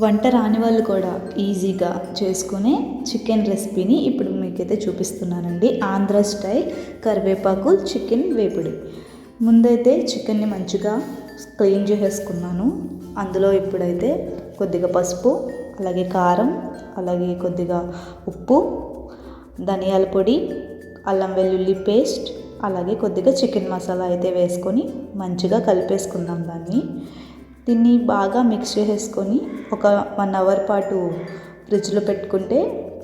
వంట రాని వాళ్ళు కూడా ఈజీగా చేసుకునే చికెన్ రెసిపీని ఇప్పుడు మీకైతే చూపిస్తున్నానండి. ఆంధ్ర స్టైల్ కరివేపాకు చికెన్ వేపుడు. ముందైతే చికెన్ని మంచిగా క్లీన్ చేసేసుకున్నాను. అందులో ఇప్పుడైతే కొద్దిగా పసుపు, అలాగే కారం, అలాగే కొద్దిగా ఉప్పు, ధనియాల పొడి, అల్లం వెల్లుల్లి పేస్ట్, అలాగే కొద్దిగా చికెన్ మసాలా అయితే వేసుకొని మంచిగా కలిపేసుకుందాం. దీన్ని బాగా మిక్స్ చేసేసుకొని ఒక 1 అవర్ పాటు ఫ్రిడ్జ్లో పెట్టుకుంటే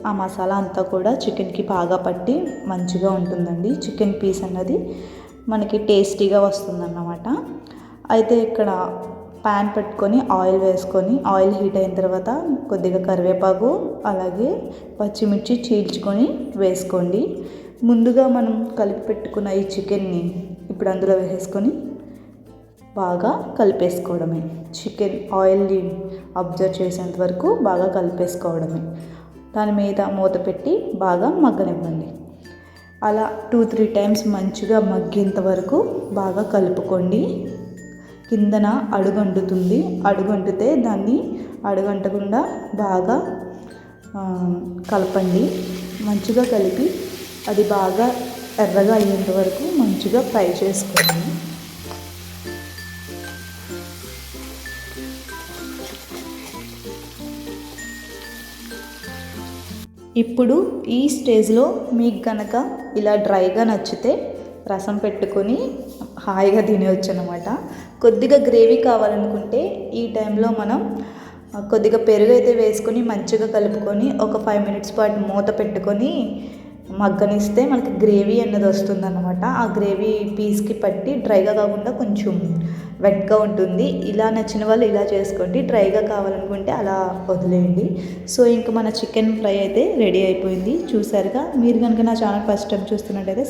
ఆ మసాలా అంతా కూడా చికెన్కి బాగా పట్టి మంచిగా ఉంటుందండి. చికెన్ పీస్ అన్నది మనకి టేస్టీగా వస్తుందన్నమాట. అయితే ఇక్కడ ప్యాన్ పెట్టుకొని ఆయిల్ వేసుకొని, ఆయిల్ హీట్ అయిన తర్వాత కొద్దిగా కరివేపాకు, అలాగే పచ్చిమిర్చి చీల్చుకొని వేసుకోండి. ముందుగా మనం కలిపి పెట్టుకున్న ఈ చికెన్ని ఇప్పుడు అందులో వేసుకొని బాగా కలిపేసుకోవడమే. చికెన్ ఆయిల్ని అబ్జర్వ్ చేసేంత వరకు బాగా కలిపేసుకోవడమే. దాని మీద మూత పెట్టి బాగా మగ్గనివ్వండి. అలా 2-3 టైమ్స్ మంచిగా మగ్గేంత వరకు బాగా కలుపుకోండి. కిందన అడుగంటుతుంది. అడుగంటితే దాన్ని అడుగంటకుండా బాగా కలపండి. మంచిగా కలిపి అది బాగా ఎర్రగా అయ్యేంత వరకు మంచిగా ఫ్రై చేసుకోండి. ఇప్పుడు ఈ స్టేజ్లో మీకు కనుక ఇలా డ్రైగా నచ్చితే రసం పెట్టుకొని హాయిగా తినేవచ్చు అన్నమాట. కొద్దిగా గ్రేవీ కావాలనుకుంటే ఈ టైంలో మనం కొద్దిగా పెరుగు అయితే వేసుకొని మంచిగా కలుపుకొని ఒక 5 మినిట్స్ పాటు మూత పెట్టుకొని మగ్గనిస్తే మనకి గ్రేవీ అన్నది వస్తుందన్నమాట. ఆ గ్రేవీ పీస్కి పట్టి డ్రైగా కాకుండా కొంచెం వెట్గా ఉంటుంది. ఇలా నచ్చిన వాళ్ళు ఇలా చేసుకోండి. డ్రైగా కావాలనుకుంటే అలా వదిలేయండి. సో ఇంక మన చికెన్ ఫ్రై అయితే రెడీ అయిపోయింది. చూసారుగా. మీరు కనుక నా ఛానల్ ఫస్ట్ టైం చూస్తున్నట్టయితే